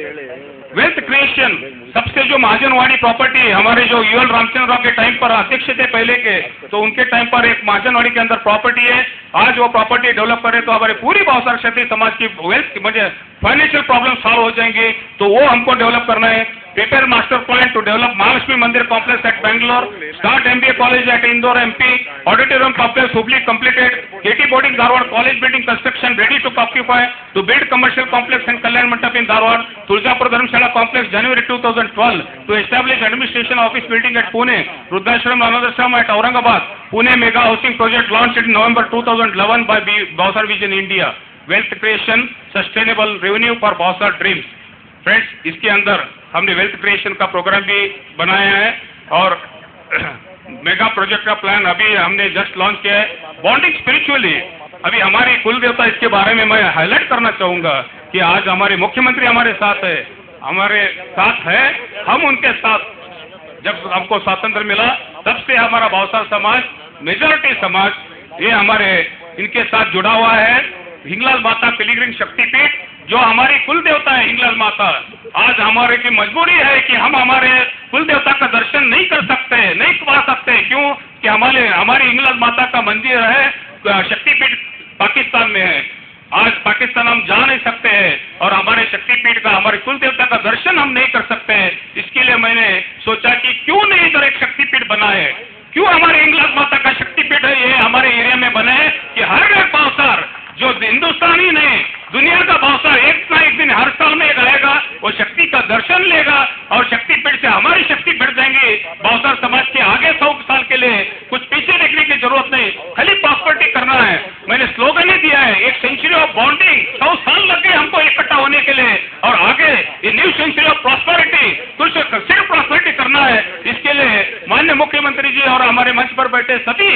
Wealth creation, सबसे जो महाजनवाड़ी property हमारे जो UL Ramchandra Rao के time पर अध्यक्ष थे पहले के, तो उनके टाइम पर एक महाजनवाड़ी के अंदर प्रॉपर्टी है। आज वो प्रॉपर्टी डेवलप करे तो हमारे पूरी भावसार क्षत्रिय समाज की वेल्थ मुझे फाइनेंशियल प्रॉब्लम सॉल्व हो जाएंगे, तो वो हमको डेवलप करना है। Prepare master plan to develop Mahalakshmi mandir complex at Bangalore, start MBA college at Indore MP, auditorium complex Hubli completed, KT boarding Dharwad college building construction ready to occupy, to build commercial complex and Kalyan Mandap in Dharwad, Tuljapur Dharamshala complex January 2012, to establish administration office building at Pune, Rudrashram Anandashram at Aurangabad, Pune mega housing project launched in November 2011 by Bhavsar Vision India, wealth creation, sustainable revenue for Bhavsar dreams। Friends, इसके अंदर हमने wealth creation का programme भी बनाया है और mega project का plan अभी हमने जस्ट लॉन्च किया है। बॉन्डिंग स्पिरिचुअली, अभी हमारी कुल देवता, इसके बारे में मैं हाईलाइट करना चाहूंगा कि आज हमारे मुख्यमंत्री हमारे साथ है, हम उनके साथ। जब हमको स्वातंत्र मिला तब से हमारा भावसार समाज, मेजॉरिटी समाज, ये हमारे इनके साथ जुड़ा हुआ है। हिंगलाज माता पिलिग्रिम शक्तिपीठ जो हमारी कुल देवता है हिंगलाज माता, आज हमारे की मजबूरी है कि हम हमारे कुल देवता का दर्शन नहीं कर सकते, नहीं पा सकते। क्यों? कि हमारी हिंगलाज माता का मंदिर है, शक्तिपीठ पाकिस्तान में है। आज पाकिस्तान हम जा नहीं सकते हैं और हमारे शक्तिपीठ का, हमारे कुल देवता का दर्शन हम नहीं कर सकते हैं। इसके लिए मैंने सोचा कि क्यों नहीं इधर एक शक्तिपीठ बना है, क्यों हमारे हिंगलाज माता का शक्तिपीठ है ये हमारे एरिया में बने कि हर एक भावसार जो हिंदुस्तानी नहीं, दुनिया का भावसार एक ना एक दिन हर साल में आएगा, वो शक्ति का दर्शन लेगा और शक्तिपीठ से हमारी शक्ति बढ़ जाएंगी। भावसार समाज के आगे 100 साल के लिए कुछ पीछे देखने की जरूरत नहीं, खाली प्रॉस्पेरिटी करना है। मैंने स्लोगन ही दिया है, एक सेंचुरी ऑफ बॉन्डिंग। 100 साल लग गए हमको इकट्ठा होने के लिए और आगे ये न्यू सेंचुरी ऑफ प्रॉस्पेरिटी, कुछ सिर्फ प्रॉस्पेरिटी करना है। इसके लिए माननीय मुख्यमंत्री जी और हमारे मंच पर बैठे सभी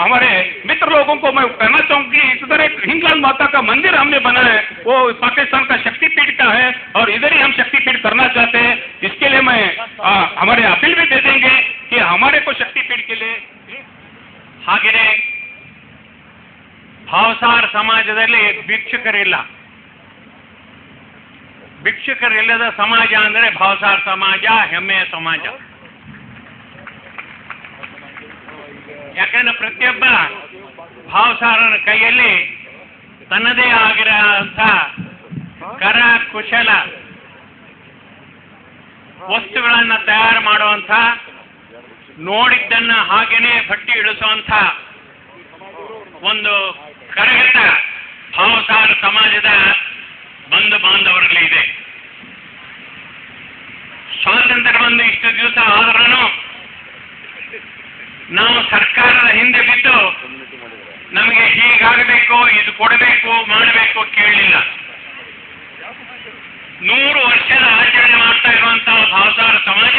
हमारे मित्र लोगों को मैं कहना चाहूंगी, इधर एक हिंगलाज माता का मंदिर हमने बना है, वो पाकिस्तान का शक्तिपीठ का है और इधर ही हम शक्तिपीठ करना चाहते हैं। इसके लिए मैं हमारे अपील भी दे देंगे कि हमारे को शक्तिपीठ के लिए ಹಾಗೆಯೇ ಭಾವಸಾರ್ ಸಮಾಜದಲ್ಲಿ ಭಿಕ್ಷುಕರಿಲ್ಲದ ಸಮಾಜ ಅಂದರೆ ಭಾವಸಾರ್ ಸಮಾಜ ಹೆಮ್ಮೆಯ ಸಮಾಜ। ಯಾಕಂದ್ರೆ ಪ್ರತಿಯೊಬ್ಬ ಭಾವಸಾರನ ಕೈಯಲ್ಲಿ ತನ್ನದೇ ಆಗಿರುವಂಥ ಕರ ಕುಶಲ ವಸ್ತುಗಳನ್ನು ತಯಾರು ಮಾಡುವಂಥ, ನೋಡಿದ್ದನ್ನ ಹಾಗೇನೆ ಭಟ್ಟಿ ಇಳಿಸುವಂಥ ಒಂದು ಕರಗತ ಭಾವಸಾರ ಸಮಾಜದ ಬಂಧು ಬಾಂಧವರಲ್ಲಿ ಇದೆ। ಸ್ವಾತಂತ್ರ್ಯ ಬಂದು ಇಷ್ಟು ದಿವಸ ಆದ್ರೂ ನಾವು ಸರ್ಕಾರದ ಹಿಂದೆ ಬಿದ್ದು ನಮಗೆ ಹೀಗಾಗಬೇಕು, ಇದು ಕೊಡಬೇಕು, ಮಾಡಬೇಕು ಕೇಳಲಿಲ್ಲ। 100 ವರ್ಷದ ಆಚರಣೆ ಮಾಡ್ತಾ ಇರುವಂತಹ ಭಾವಸಾರ ಸಮಾಜ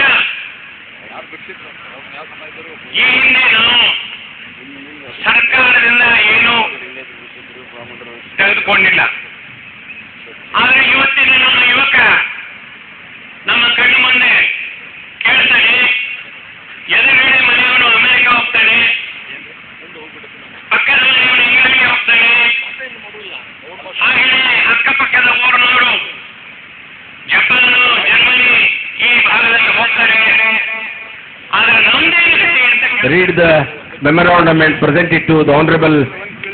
ಈ ಹಿಂದೆ ನಾವು ಸರ್ಕಾರದಿಂದ ಏನು ತೆಗೆದುಕೊಂಡಿಲ್ಲ, ಆದರೆ ಇವತ್ತಿನ ನಮ್ಮ ಯುವಕ ನಮ್ಮ ಕಣ್ಣು ಮುಂದೆ ಕೇಳ್ತಾನೆ, ಎದುರುಗಡೆ ಮನೆಯವನು ಅಮೆರಿಕ ಹೋಗ್ತಾನೆ, ಪಕ್ಕದ ಮನೆಯವನು ಇಂಗ್ಲೆಂಡ್ಗೆ ಹೋಗ್ತಾನೆ, ಹಾಗೆಯೇ ಅಕ್ಕಪಕ್ಕದ ಊರಿನವರು ಜಪಾನು, ಜರ್ಮನಿ ಈ ಭಾಗದಲ್ಲಿ ಹೋಗ್ತಾರೆ। ಆದರೆ ನಮ್ಮದೇ Read the memorandum and present it to the Honorable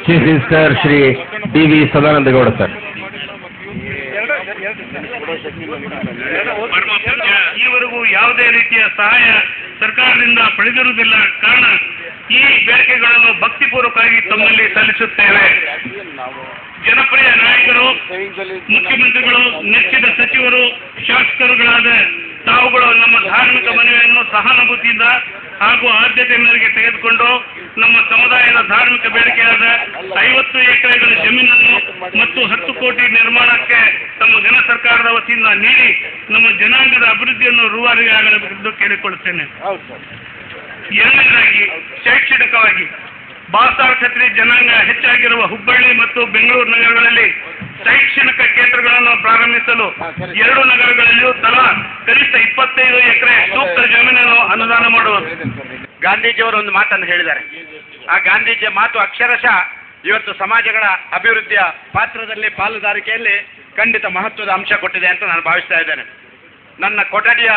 Chief Minister Shri D.V. Sadananda Gowda sir. ಈವರೆಗೂ ಯಾವುದೇ ರೀತಿಯ ಸಹಾಯ ಸರ್ಕಾರದಿಂದ ಪಡೆದಿರುವುದಿಲ್ಲ. ಕಾರಣ ಈ ಬೇಡಿಕೆಗಳನ್ನು ಭಕ್ತಿಪೂರ್ವಕವಾಗಿ ತಮ್ಮಲ್ಲಿ ಸಲ್ಲಿಸುತ್ತೇವೆ। ಜನಪ್ರಿಯ ನಾಯಕರು, ಮುಖ್ಯಮಂತ್ರಿಗಳು, ನೆಚ್ಚಿದ ಸಚಿವರು, ಶಾಸಕರುಗಳಾದ ತಾವುಗಳು ನಮ್ಮ ಧಾರ್ಮಿಕ ಮನವಿಯನ್ನು ಸಹಾನುಭೂತಿಯಿಂದ ಹಾಗೂ ಆದ್ಯತೆ ಮೇರೆಗೆ ತೆಗೆದುಕೊಂಡು ನಮ್ಮ ಸಮುದಾಯದ ಧಾರ್ಮಿಕ ಬೇಡಿಕೆಯಾದ 50 ಎಕರೆಗಳ ಜಮೀನನ್ನು ಮತ್ತು 10 ಕೋಟಿ ನಿರ್ಮಾಣಕ್ಕೆ ತಮ್ಮ ಜನ ಸರ್ಕಾರದ ವತಿಯಿಂದ ನೀಡಿ ನಮ್ಮ ಜನಾಂಗದ ಅಭಿವೃದ್ಧಿಯನ್ನು ರೂವಾರಿಗೆ ಆಗಲೆಂದು ಕೇಳಿಕೊಳ್ಳುತ್ತೇನೆ। ಎರಡನೇದಾಗಿ ಶೈಕ್ಷಣಿಕವಾಗಿ ಭಾವಸಾರ ಕ್ಷತ್ರಿಯ ಜನಾಂಗ ಹೆಚ್ಚಾಗಿರುವ ಹುಬ್ಬಳ್ಳಿ ಮತ್ತು ಬೆಂಗಳೂರು ನಗರಗಳಲ್ಲಿ ಶೈಕ್ಷಣಿಕ ಕೇಂದ್ರಗಳನ್ನು ಪ್ರಾರಂಭಿಸಲು 2 ನಗರಗಳಲ್ಲಿಯೂ ತಲಾ ಕನಿಷ್ಠ 25 ಎಕರೆ ಸೂಕ್ತ ಜಮೀನನ್ನು ಅನುದಾನ ಮಾಡುವುದು। ಗಾಂಧೀಜಿಯವರು ಒಂದು ಮಾತನ್ನು ಹೇಳಿದ್ದಾರೆ, ಆ ಗಾಂಧೀಜಿಯ ಮಾತು ಅಕ್ಷರಶಃ ಇವತ್ತು ಸಮಾಜಗಳ ಅಭಿವೃದ್ಧಿಯ ಪಾತ್ರದಲ್ಲಿ ಪಾಲುದಾರಿಕೆಯಲ್ಲಿ ಖಂಡಿತ ಮಹತ್ವದ ಅಂಶ ಕೊಟ್ಟಿದೆ ಅಂತ ನಾನು ಭಾವಿಸ್ತಾ ಇದ್ದೇನೆ. ನನ್ನ ಕೊಠಡಿಯ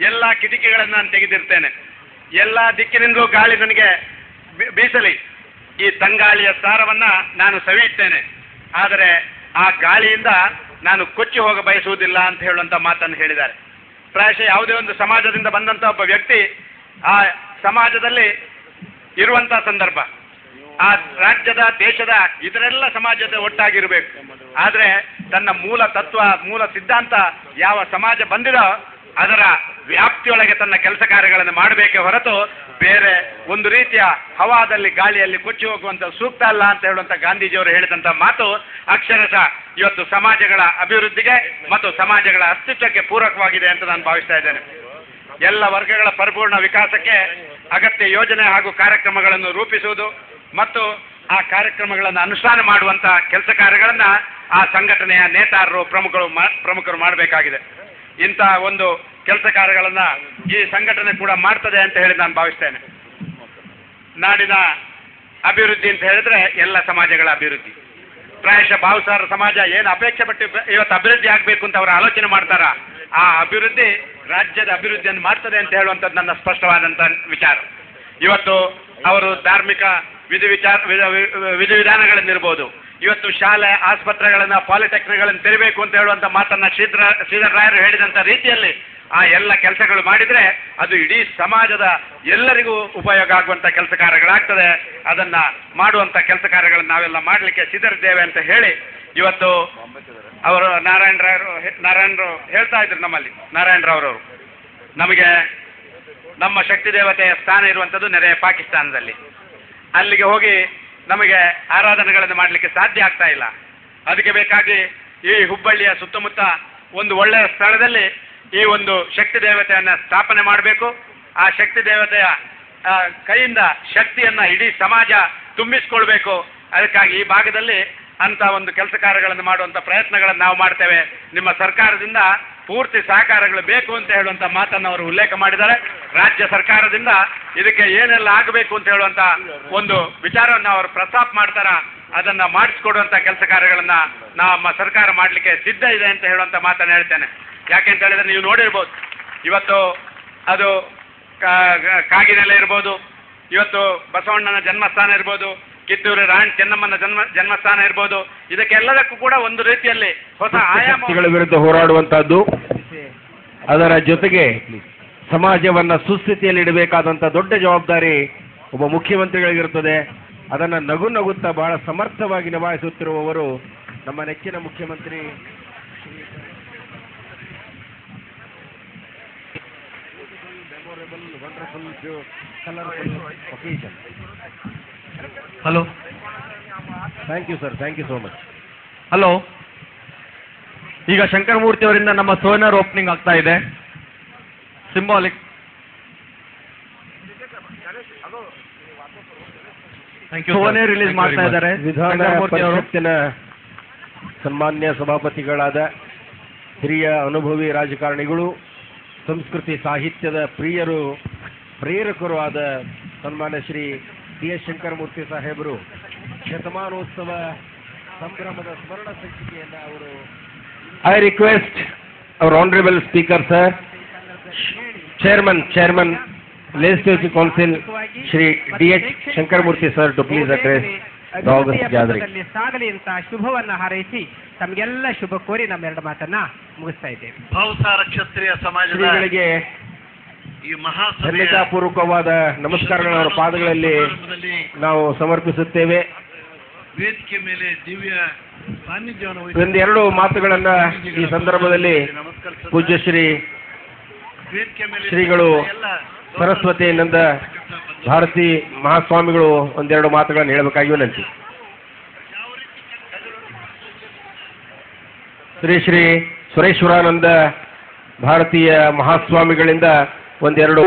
ಎಲ್ಲ ಕಿಟಕಿಗಳನ್ನು ನಾನು ತೆಗೆದಿರ್ತೇನೆ. ಎಲ್ಲ ದಿಕ್ಕಿನಿಂದಲೂ ಗಾಳಿ ನನಗೆ ಬೀಸಲಿ, ಈ ತಂಗಾಳಿಯ ಸಾರವನ್ನು ನಾನು ಸವಿಯುತ್ತೇನೆ. ಆದರೆ ಆ ಗಾಳಿಯಿಂದ ನಾನು ಕೊಚ್ಚಿ ಹೋಗ ಬಯಸುವುದಿಲ್ಲ ಅಂತ ಹೇಳುವಂಥ ಮಾತನ್ನು ಹೇಳಿದ್ದಾರೆ. ಪ್ರಾಯಶಃ ಯಾವುದೇ ಒಂದು ಸಮಾಜದಿಂದ ಬಂದಂಥ ಒಬ್ಬ ವ್ಯಕ್ತಿ ಆ ಸಮಾಜದಲ್ಲಿ ಇರುವಂಥ ಸಂದರ್ಭ, ಆ ರಾಜ್ಯದ ದೇಶದ ಇತರೆಲ್ಲ ಸಮಾಜದ ಒಟ್ಟಾಗಿರಬೇಕು. ಆದರೆ ತನ್ನ ಮೂಲ ತತ್ವ, ಮೂಲ ಸಿದ್ಧಾಂತ ಯಾವ ಸಮಾಜ ಬಂದಿದೋ ಅದರ ವ್ಯಾಪ್ತಿಯೊಳಗೆ ತನ್ನ ಕೆಲಸ ಕಾರ್ಯಗಳನ್ನು ಮಾಡಬೇಕೇ ಹೊರತು ಬೇರೆ ಒಂದು ರೀತಿಯ ಹವಾದಲ್ಲಿ ಗಾಳಿಯಲ್ಲಿ ಕೊಚ್ಚಿ ಹೋಗುವಂಥ ಸೂಕ್ತ ಅಲ್ಲ ಅಂತ ಹೇಳುವಂಥ ಗಾಂಧೀಜಿಯವರು ಹೇಳಿದಂಥ ಮಾತು ಅಕ್ಷರಶಃ ಇವತ್ತು ಸಮಾಜಗಳ ಅಭಿವೃದ್ಧಿಗೆ ಮತ್ತು ಸಮಾಜಗಳ ಅಸ್ತಿತ್ವಕ್ಕೆ ಪೂರಕವಾಗಿದೆ ಅಂತ ನಾನು ಭಾವಿಸ್ತಾ ಇದ್ದೇನೆ. ಎಲ್ಲ ವರ್ಗಗಳ ಪರಿಪೂರ್ಣ ವಿಕಾಸಕ್ಕೆ ಅಗತ್ಯ ಯೋಜನೆ ಹಾಗೂ ಕಾರ್ಯಕ್ರಮಗಳನ್ನು ರೂಪಿಸುವುದು ಮತ್ತು ಆ ಕಾರ್ಯಕ್ರಮಗಳನ್ನು ಅನುಷ್ಠಾನ ಮಾಡುವಂಥ ಕೆಲಸ ಕಾರ್ಯಗಳನ್ನು ಆ ಸಂಘಟನೆಯ ನೇತಾರರು ಪ್ರಮುಖರು ಮಾಡಬೇಕಾಗಿದೆ. ಇಂಥ ಒಂದು ಕೆಲಸ ಕಾರ್ಯಗಳನ್ನು ಈ ಸಂಘಟನೆ ಕೂಡ ಮಾಡ್ತದೆ ಅಂತ ಹೇಳಿ ನಾನು ಭಾವಿಸ್ತೇನೆ. ನಾಡಿನ ಅಭಿವೃದ್ಧಿ ಅಂತ ಹೇಳಿದ್ರೆ ಎಲ್ಲ ಸಮಾಜಗಳ ಅಭಿವೃದ್ಧಿ. ಪ್ರಾಯಶಃ ಭಾವುಸಾರ ಸಮಾಜ ಏನು ಅಪೇಕ್ಷೆ ಪಟ್ಟು ಇವತ್ತು ಅಭಿವೃದ್ಧಿ ಆಗಬೇಕು ಅಂತ ಅವರು ಆಲೋಚನೆ ಮಾಡ್ತಾರ, ಆ ಅಭಿವೃದ್ಧಿ ರಾಜ್ಯದ ಅಭಿವೃದ್ಧಿಯನ್ನು ಮಾಡ್ತದೆ ಅಂತ ಹೇಳುವಂಥದ್ದು ನನ್ನ ಸ್ಪಷ್ಟವಾದಂಥ ವಿಚಾರ. ಇವತ್ತು ಅವರು ಧಾರ್ಮಿಕ ವಿಧಿವಿಧಾನಗಳನ್ನಿರ್ಬೋದು, ಇವತ್ತು ಶಾಲೆ ಆಸ್ಪತ್ರೆಗಳನ್ನು ಪಾಲಿಟೆಕ್ನಿಕ್ಗಳನ್ನು ತೆರಿಬೇಕು ಅಂತ ಹೇಳುವಂಥ ಮಾತನ್ನು ಶ್ರೀಧರರಾಯರು ಹೇಳಿದಂಥ ರೀತಿಯಲ್ಲಿ ಆ ಎಲ್ಲ ಕೆಲಸಗಳು ಮಾಡಿದರೆ ಅದು ಇಡೀ ಸಮಾಜದ ಎಲ್ಲರಿಗೂ ಉಪಯೋಗ ಆಗುವಂಥ ಕೆಲಸ ಕಾರ್ಯಗಳಾಗ್ತದೆ. ಅದನ್ನು ಮಾಡುವಂಥ ಕೆಲಸ ಕಾರ್ಯಗಳನ್ನು ನಾವೆಲ್ಲ ಮಾಡಲಿಕ್ಕೆ ಸಿದ್ಧರಿದ್ದೇವೆ ಅಂತ ಹೇಳಿ ಇವತ್ತು ಅವರು ನಾರಾಯಣರು ಹೇಳ್ತಾ ಇದ್ರು. ನಮ್ಮಲ್ಲಿ ನಾರಾಯಣರಾವ್ರವರು ನಮಗೆ ನಮ್ಮ ಶಕ್ತಿ ದೇವತೆಯ ಸ್ಥಾನ ಇರುವಂಥದ್ದು ನೆರೆಯ ಪಾಕಿಸ್ತಾನದಲ್ಲಿ. ಅಲ್ಲಿಗೆ ಹೋಗಿ ನಮಗೆ ಆರಾಧನೆಗಳನ್ನು ಮಾಡಲಿಕ್ಕೆ ಸಾಧ್ಯ ಆಗ್ತಾ ಇಲ್ಲ. ಅದಕ್ಕೆ ಬೇಕಾಗಿ ಈ ಹುಬ್ಬಳ್ಳಿಯ ಸುತ್ತಮುತ್ತ ಒಂದು ಒಳ್ಳೆಯ ಸ್ಥಳದಲ್ಲಿ ಈ ಒಂದು ಶಕ್ತಿ ದೇವತೆಯನ್ನು ಸ್ಥಾಪನೆ ಮಾಡಬೇಕು. ಆ ಶಕ್ತಿ ದೇವತೆಯ ಕೈಯಿಂದ ಶಕ್ತಿಯನ್ನು ಇಡೀ ಸಮಾಜ ತುಂಬಿಸಿಕೊಳ್ಬೇಕು. ಅದಕ್ಕಾಗಿ ಈ ಭಾಗದಲ್ಲಿ ಅಂತ ಒಂದು ಕೆಲಸ ಕಾರ್ಯಗಳನ್ನು ಮಾಡುವಂಥ ಪ್ರಯತ್ನಗಳನ್ನು ನಾವು ಮಾಡ್ತೇವೆ. ನಿಮ್ಮ ಸರ್ಕಾರದಿಂದ ಪೂರ್ತಿ ಸಹಕಾರಗಳು ಬೇಕು ಅಂತ ಹೇಳುವಂಥ ಮಾತನ್ನು ಅವರು ಉಲ್ಲೇಖ ಮಾಡಿದ್ದಾರೆ. ರಾಜ್ಯ ಸರ್ಕಾರದಿಂದ ಇದಕ್ಕೆ ಏನೆಲ್ಲ ಆಗಬೇಕು ಅಂತ ಹೇಳುವಂಥ ಒಂದು ವಿಚಾರವನ್ನು ಅವರು ಪ್ರಸ್ತಾಪ ಮಾಡ್ತಾರ, ಅದನ್ನು ಮಾಡಿಸ್ಕೊಡುವಂಥ ಕೆಲಸ ಕಾರ್ಯಗಳನ್ನು ನಮ್ಮ ಸರ್ಕಾರ ಮಾಡಲಿಕ್ಕೆ ಸಿದ್ಧ ಇದೆ ಅಂತ ಹೇಳುವಂಥ ಮಾತನ್ನು ಹೇಳ್ತೇನೆ. ಯಾಕೆಂತ ಹೇಳಿದ್ರೆ ನೀವು ನೋಡಿರ್ಬೋದು, ಇವತ್ತು ಅದು ಕಾಗಿನೆಲೆ ಇರ್ಬೋದು, ಇವತ್ತು ಬಸವಣ್ಣನ ಜನ್ಮಸ್ಥಾನ ಇರ್ಬೋದು, ಕಿತ್ತೂರು ರಾಣಿ ಚೆನ್ನಮ್ಮನ ಜನ್ಮಸ್ಥಾನ ಇರ್ಬೋದು, ಇದಕ್ಕೆಲ್ಲದಕ್ಕೂ ಕೂಡ ಒಂದು ರೀತಿಯಲ್ಲಿ ಹೊಸ ಆಯಾಮಗಳ ವಿರುದ್ಧ ಹೋರಾಡುವಂತಹದ್ದು, ಅದರ ಜೊತೆಗೆ ಸಮಾಜವನ್ನ ಸುಸ್ಥಿತಿಯಲ್ಲಿ ಇಡಬೇಕಾದಂಥ ದೊಡ್ಡ ಜವಾಬ್ದಾರಿ ಒಬ್ಬ ಮುಖ್ಯಮಂತ್ರಿಗಳಿಗಿರುತ್ತದೆ. ಅದನ್ನು ನಗುತ್ತಾ ಬಹಳ ಸಮರ್ಥವಾಗಿ ನಿಭಾಯಿಸುತ್ತಿರುವವರು ನಮ್ಮ ನೆಚ್ಚಿನ ಮುಖ್ಯಮಂತ್ರಿ hello, thank you sir, thank you so much. Hello, ಈಗ ಶಂಕರಮೂರ್ತಿ ಅವರಿಂದ ನಮ್ಮ ಸೋನರ್ ಓಪನಿಂಗ್ ಆಗ್ತಾ ಇದೆ. ಸಿಂಬಾಲಿಕ್. ಸೋನೆ ರಿಲೀಸ್ ಮಾಡ್ತಾ ಇದ್ದಾರೆ. ವಿಧಾನ ಪರಿಷತ್ತಿನ ಸನ್ಮಾನ್ಯ ಸಭಾಪತಿಗಳಾದ ಹಿರಿಯ ಅನುಭವಿ ರಾಜಕಾರಣಿಗಳು, ಸಂಸ್ಕೃತಿ ಸಾಹಿತ್ಯದ ಪ್ರೇರಕರು ಆದ ಸನ್ಮಾನ್ಯ ಶ್ರೀ ಡಿ.ಎಸ್. ಶಂಕರಮೂರ್ತಿ ಸಾಹೇಬರು ಶತಮಾನೋತ್ಸವ ಸಂಭ್ರಮದ ಸ್ಮರಣ ಸಂಚಿಕೆಯನ್ನು ಅವರು I request our honourable speaker sir, chairman legislative council Shri D H. Shankaramurthy sir to please address the august gathering. ಸಾಗಲಿ ಅಂತ ಶುಭವನ್ನ ಹಾರೈಸಿ ತಮಗೆಲ್ಲ ಶುಭ ಕೋರಿ ನಮ್ಮೆರಡು ಮಾತನ್ನ ಮುಗಿಸ್ತಾ ಇದ್ದೇವೆ. ಭಾವುಸಾರ ಕ್ಷತ್ರಿಯ ಸಮಾಜದ ಶ್ರೀಗಳಿಗೆ ಈ ಧನ್ಯತಾಪೂರ್ವಕವಾದ ನಮಸ್ಕಾರಗಳನ್ನು ಅವರ ಪಾದಗಳಲ್ಲಿ ನಾವು ಸಮರ್ಪಿಸುತ್ತೇವೆ. ವೇದಿಕೆ ಮೇಲೆ ದಿವ್ಯ ಸಾನ್ನಿಧ್ಯವನ್ನು ಒಂದೆರಡು ಮಾತುಗಳನ್ನ ಈ ಸಂದರ್ಭದಲ್ಲಿ ಪೂಜ್ಯ ಶ್ರೀಗಳು ಸರಸ್ವತಿಯಿಂದ ಭಾರತಿ ಮಹಾಸ್ವಾಮಿಗಳು ಒಂದೆರಡು ಮಾತುಗಳನ್ನು ಹೇಳಬೇಕಾಗಿ ವಿನಂತಿ. ಶ್ರೀ ಸುರೇಶ್ವರಾನಂದ ಭಾರತೀಯ ಮಹಾಸ್ವಾಮಿಗಳಿಂದ ಒಂದೆರಡು